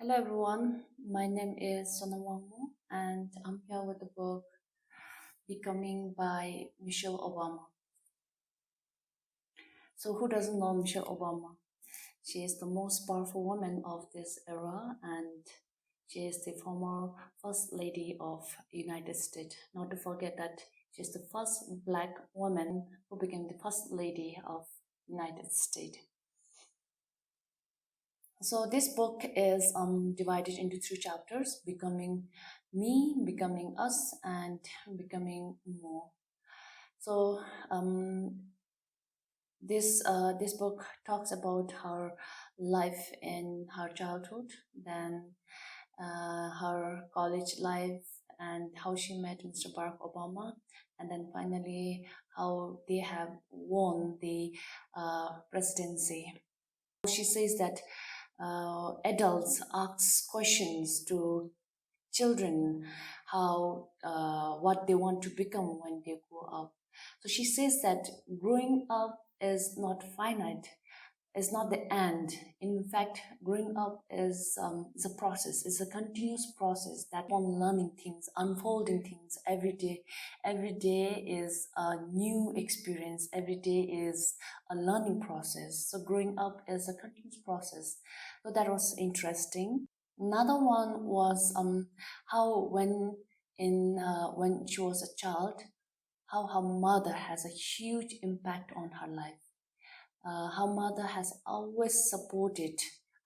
Hello everyone, my name is Sonamamu and I'm here with the book Becoming by Michelle Obama. So who doesn't know Michelle Obama? She is the most powerful woman of this era and she is the former First Lady of United States. Not to forget that she is the first black woman who became the First Lady of United States. So this book is divided into three chapters: becoming me, becoming us, and becoming more. So this book talks about her life in her childhood, then her college life, and how she met Mr. Barack Obama, and then finally how they have won the presidency. She says that adults ask questions to children how what they want to become when they grow up. So she says that growing up is not finite, is not the end. In fact, growing up is a process. It's a continuous process that on learning things, unfolding things every day. Every day is a new experience. Every day is a learning process. So growing up is a continuous process. So that was interesting. Another one was how when she was a child, how her mother has a huge impact on her life. Her mother has always supported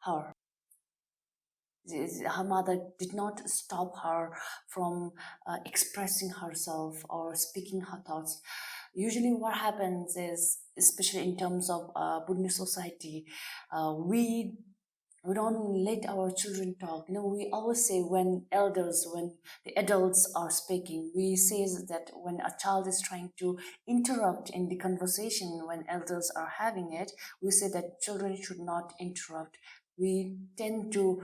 her. Her mother did not stop her from expressing herself or speaking her thoughts. Usually what happens is, especially in terms of Buddhist society, we don't let our children talk. We always say when the adults are speaking, we say that when a child is trying to interrupt in the conversation when elders are having it, we say that children should not interrupt. We tend to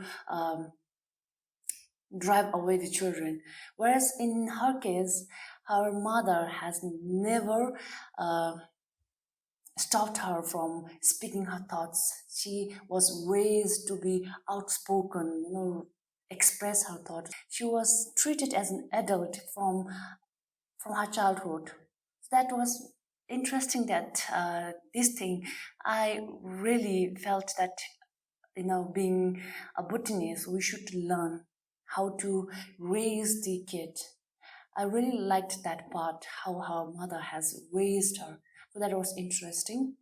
drive away the children. Whereas in her case, her mother has never stopped her from speaking her thoughts. She was raised to be outspoken, express her thoughts. She was treated as an adult from her childhood. That was interesting. That this thing, I really felt that being a Bhutanese, we should learn how to raise the kid. I really liked that part, how her mother has raised her. So that was interesting.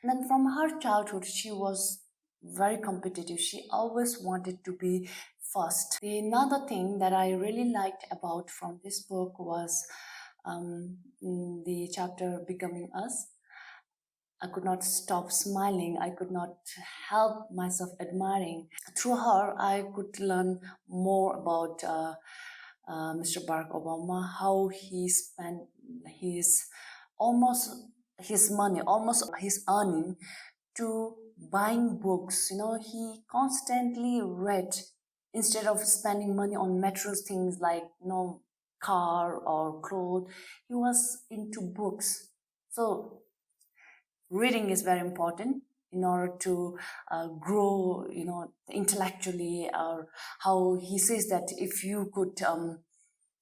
And then from her childhood, she was very competitive. She always wanted to be first. Another thing that I really liked about from this book was the chapter Becoming Us. I could not stop smiling. I could not help myself admiring. Through her, I could learn more about Mr. Barack Obama, how he spent his almost his money, almost his earning to buying books. He constantly read instead of spending money on material things like car or clothes. He was into books. So reading is very important in order to grow, intellectually. Or how he says that if you could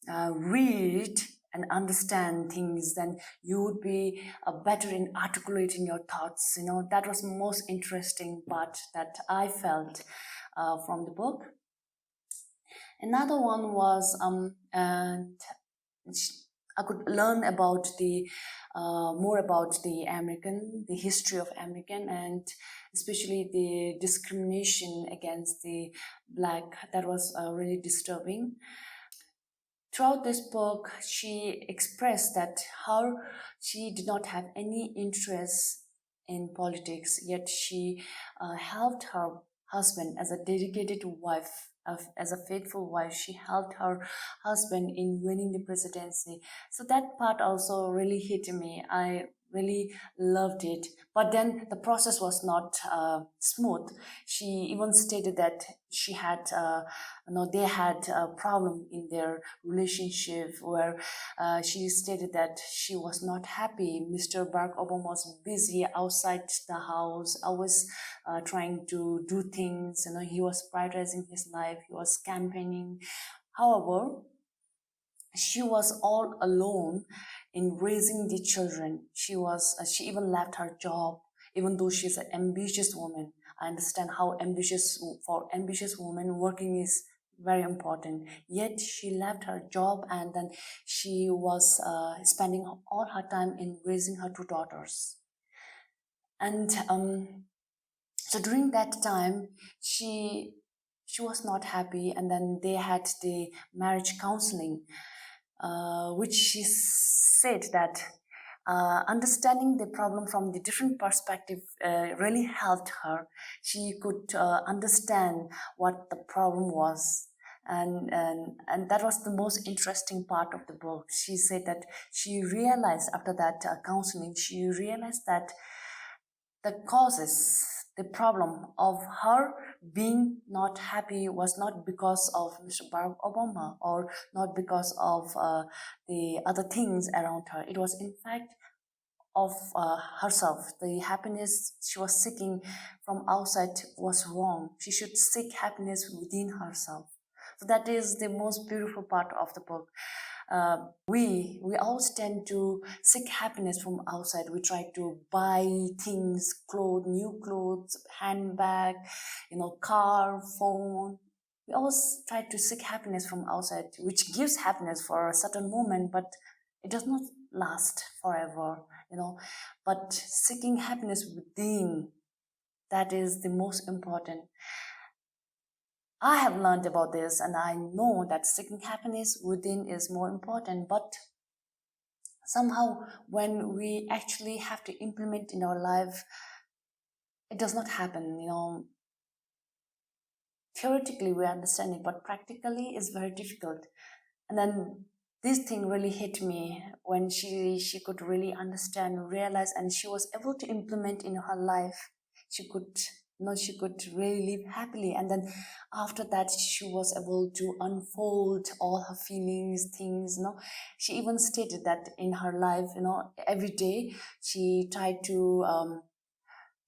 read and understand things, then you would be better in articulating your thoughts. That was the most interesting part that I felt from the book. Another one was I could learn about more about the history of American, and especially the discrimination against the black. That was really disturbing. Throughout this book, she expressed that how she did not have any interest in politics, yet she helped her husband as a dedicated wife, as a faithful wife. She helped her husband in winning the presidency. So that part also really hit me. I really loved it. But then the process was not smooth. She even stated that she had, they had a problem in their relationship where she stated that she was not happy. Mr. Barack Obama was busy outside the house, always trying to do things. He was prioritizing his life. He was campaigning. However, she was all alone in raising the children. She even left her job, even though she's an ambitious woman. I understand how for ambitious women working is very important. Yet she left her job, and then she was spending all her time in raising her two daughters. And so during that time, she was not happy, and then they had the marriage counseling, which she said that understanding the problem from the different perspective really helped her. She could understand what the problem was. And that was the most interesting part of the book. She said that she realized after that counseling, she realized that the causes, the problem of her being not happy was not because of Mr. Barack Obama, or not because of the other things around her. It was in fact of herself. The happiness she was seeking from outside was wrong. She should seek happiness within herself. So that is the most beautiful part of the book. We always tend to seek happiness from outside. We try to buy things, new clothes, handbag, car, phone. We always try to seek happiness from outside, which gives happiness for a certain moment, but it does not last forever. But seeking happiness within, that is the most important. I have learned about this, and I know that seeking happiness within is more important. But somehow, when we actually have to implement in our life, it does not happen. Theoretically, we understand it, but practically, it's very difficult. And then this thing really hit me when she could really understand, realize, and she was able to implement in her life. She could really live happily. And then after that, she was able to unfold all her feelings, things. She even stated that in her life, every day she tried to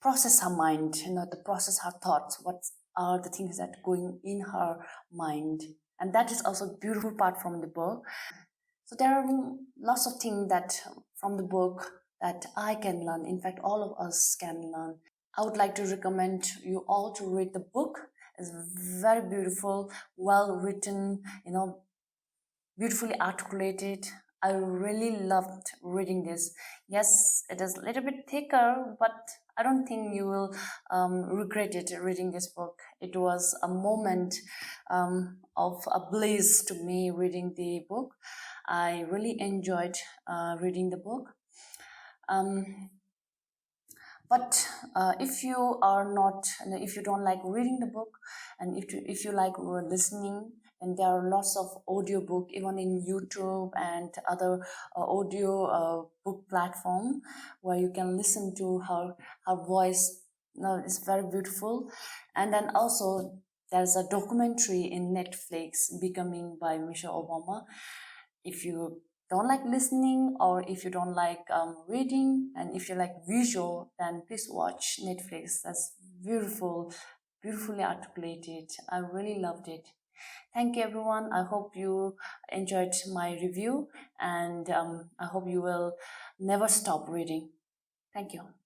process her mind, to process her thoughts. What are the things that going in her mind? And that is also a beautiful part from the book. So there are lots of things that from the book that I can learn. In fact, all of us can learn. I would like to recommend you all to read the book. It's very beautiful, well written, beautifully articulated. I really loved reading this. Yes, it is a little bit thicker, but I don't think you will regret it reading this book. It was a moment of a bliss to me reading the book. I really enjoyed reading the book. But if you are not, if you don't like reading the book, and if you like listening, and there are lots of audiobook even in YouTube and other audio book platform where you can listen to her voice. It's very beautiful. And then also there's a documentary in Netflix, Becoming by Michelle Obama. If you don't like listening, or if you don't like reading, and if you like visual, then please watch Netflix. That's beautifully articulated. I really loved it. Thank you, everyone. I hope you enjoyed my review, and I hope you will never stop reading. Thank you.